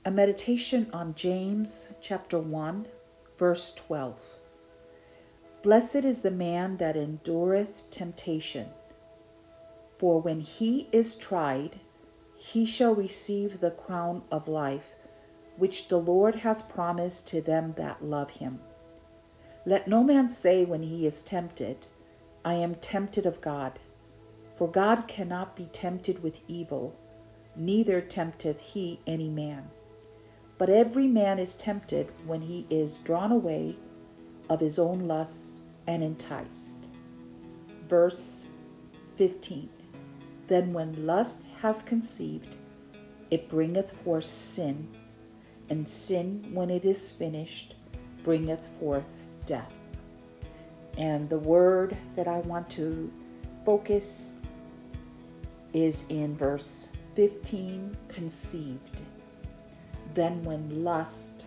A meditation on James chapter 1, verse 12. Blessed is the man that endureth temptation, for when he is tried, he shall receive the crown of life, which the Lord has promised to them that love him. Let no man say when he is tempted, I am tempted of God. For God cannot be tempted with evil, neither tempteth he any man. But every man is tempted when he is drawn away of his own lust and enticed. Verse 15. Then when lust has conceived, it bringeth forth sin, and sin, when it is finished, bringeth forth death. And the word that I want to focus is in verse 15, conceived. Then when lust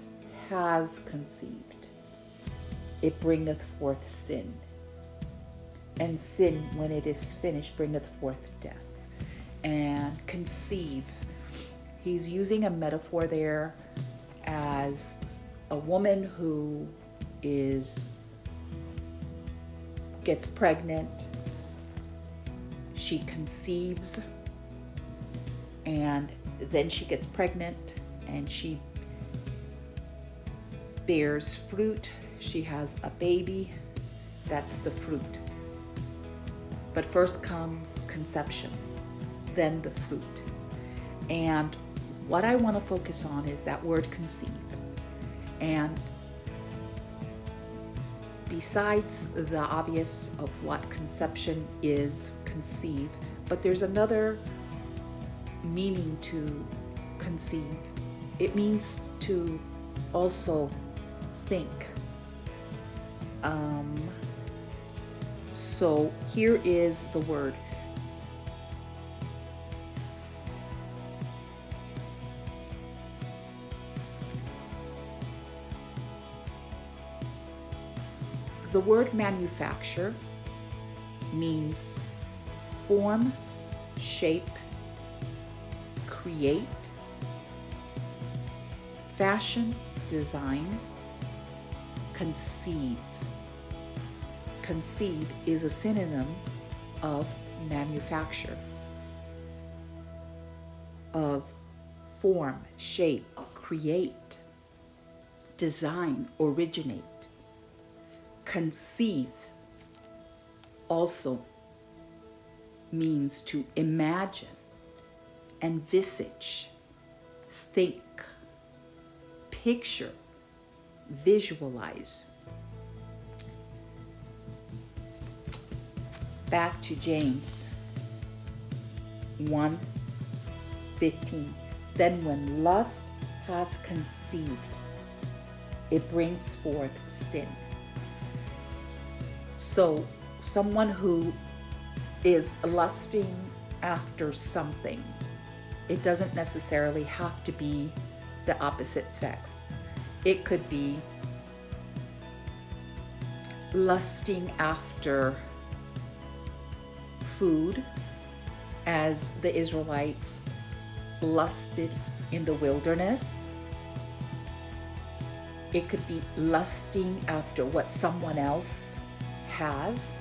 has conceived, it bringeth forth sin. And sin, when it is finished, bringeth forth death. And conceive, he's using a metaphor there as a woman who gets pregnant, she conceives, and then she gets pregnant and she bears fruit. She has a baby. That's the fruit. But first comes conception, then the fruit. And what I want to focus on is that word conceive. And besides the obvious of what conception is, conceive, but there's another meaning to conceive. It means to also think. So here is the word. The word manufacture means form, shape, create, fashion, design, conceive. Conceive is a synonym of manufacture, of form, shape, create, design, originate. Conceive also means to imagine, envisage, think, picture, visualize. Back to James 1:15. Then when lust has conceived, it brings forth sin. So someone who is lusting after something, it doesn't necessarily have to be the opposite sex. It could be lusting after food, as the Israelites lusted in the wilderness. It could be lusting after what someone else has,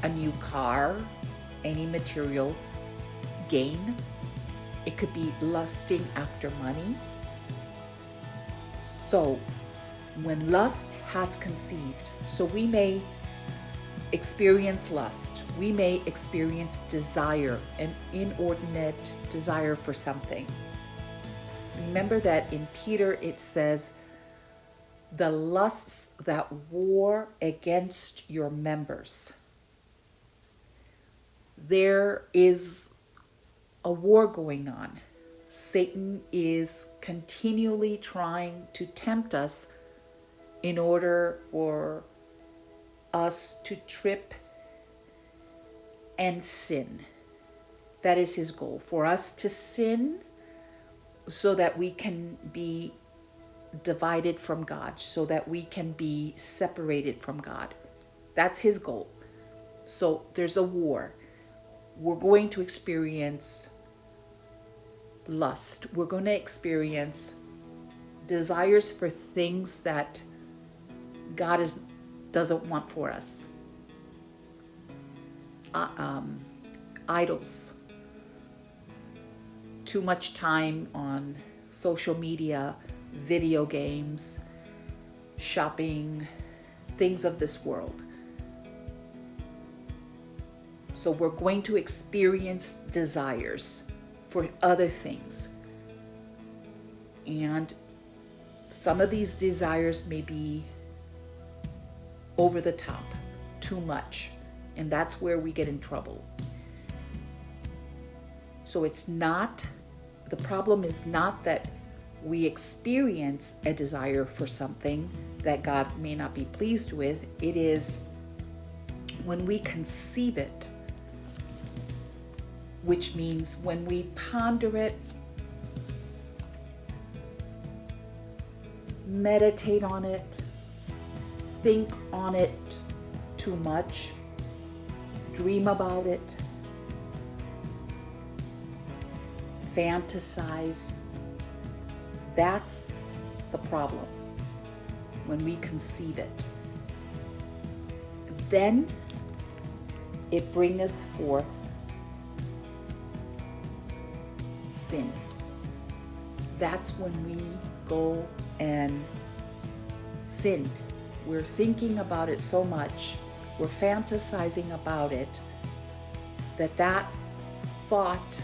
a new car, any material gain. It could be lusting after money. So when lust has conceived, so we may experience lust, we may experience desire, an inordinate desire for something. Remember that in Peter it says, the lusts that war against your members. There is a war going on. Satan is continually trying to tempt us in order for us to trip and sin. That is his goal, for us to sin so that we can be divided from God, so that we can be separated from God. That's his goal. So there's a war. We're going to experience lust. We're going to experience desires for things that God doesn't want for us. Idols. Too much time on social media, video games, shopping, things of this world. So we're going to experience desires for other things. And some of these desires may be over the top, too much. And that's where we get in trouble. So the problem is not that we experience a desire for something that God may not be pleased with. It is when we conceive it, which means when we ponder it, meditate on it, think on it too much, dream about it, fantasize. That's the problem when we conceive it. Then it bringeth forth sin. That's when we go and sin. We're thinking about it so much, we're fantasizing about it, that thought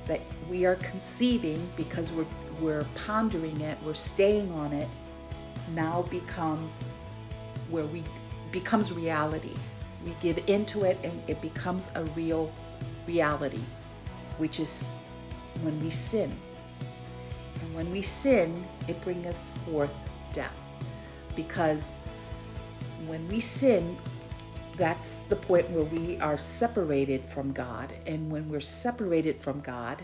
that we are conceiving, because we're pondering it, we're staying on it, now becomes reality. We give into it and it becomes a real reality, which is when we sin. And when we sin, it bringeth forth death. Because when we sin, that's the point where we are separated from God. And when we're separated from God,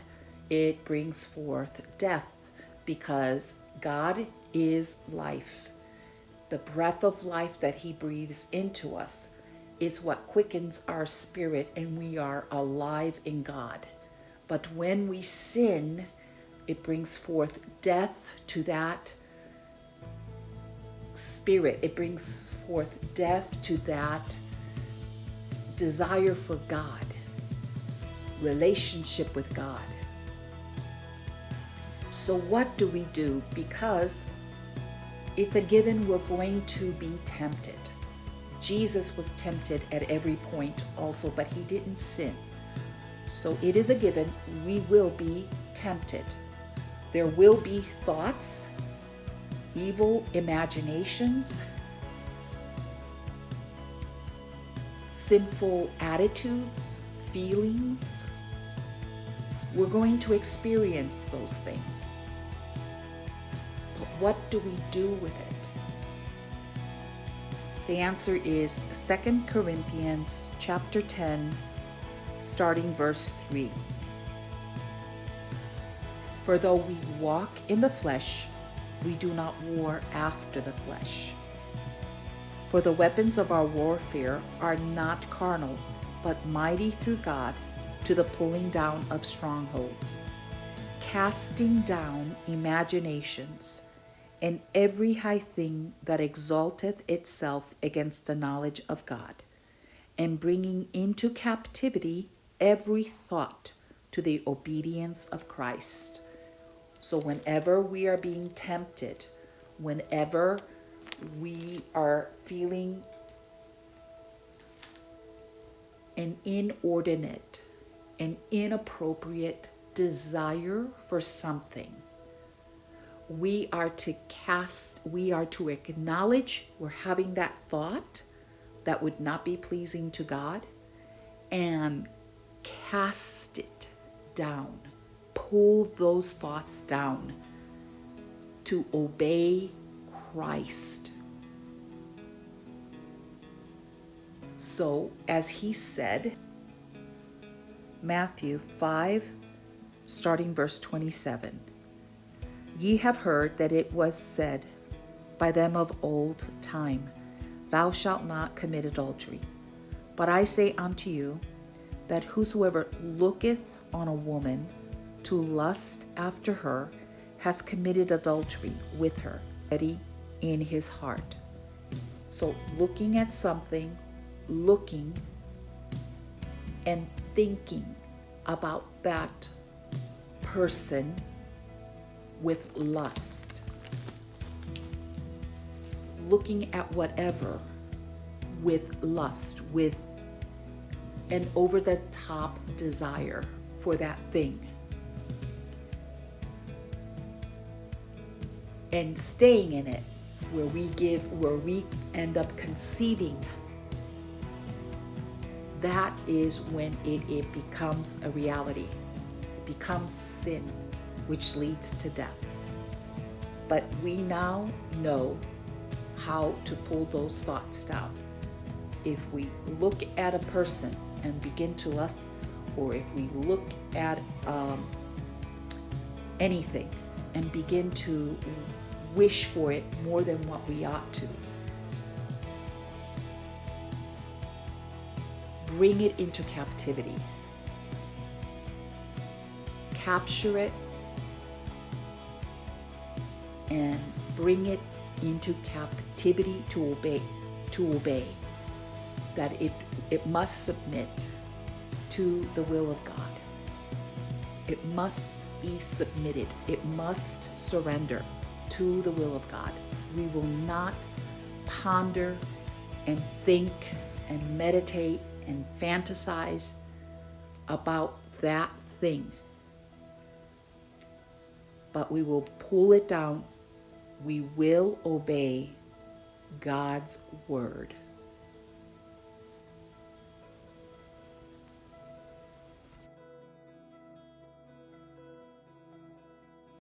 it brings forth death, because God is life. The breath of life that He breathes into us is what quickens our spirit, and we are alive in God. But when we sin, it brings forth death to that spirit. It brings forth death to that desire for God, relationship with God. So what do we do? Because it's a given we're going to be tempted. Jesus was tempted at every point also, but He didn't sin. So it is a given we will be tempted. There will be thoughts, evil imaginations, sinful attitudes, feelings. We're going to experience those things. But what do we do with it? The answer is 2 Corinthians chapter 10, starting verse 3. For though we walk in the flesh, we do not war after the flesh. For the weapons of our warfare are not carnal, but mighty through God to the pulling down of strongholds, casting down imaginations, and every high thing that exalteth itself against the knowledge of God, and bringing into captivity every thought to the obedience of Christ. So whenever we are being tempted, whenever we are feeling an inordinate, an inappropriate desire for something, we are to acknowledge we're having that thought that would not be pleasing to God, and cast it down. Pull those thoughts down to obey Christ. So, as He said, Matthew 5, starting verse 27, ye have heard that it was said by them of old time, thou shalt not commit adultery. But I say unto you, that whosoever looketh on a woman to lust after her has committed adultery with her already in his heart. So looking at something, looking and thinking about that person with lust. Looking at whatever with lust, with an over-the-top desire for that thing. And staying in it, where we end up conceiving, that is when it becomes a reality. It becomes sin, which leads to death. But we now know how to pull those thoughts down. If we look at a person and begin to lust, or if we look at anything and begin to wish for it more than what we ought to, bring it into captivity. Capture it and bring it into captivity to obey. That it must submit to the will of God. It must be submitted. It must surrender to the will of God. We will not ponder and think and meditate and fantasize about that thing, but we will pull it down. We will obey God's word.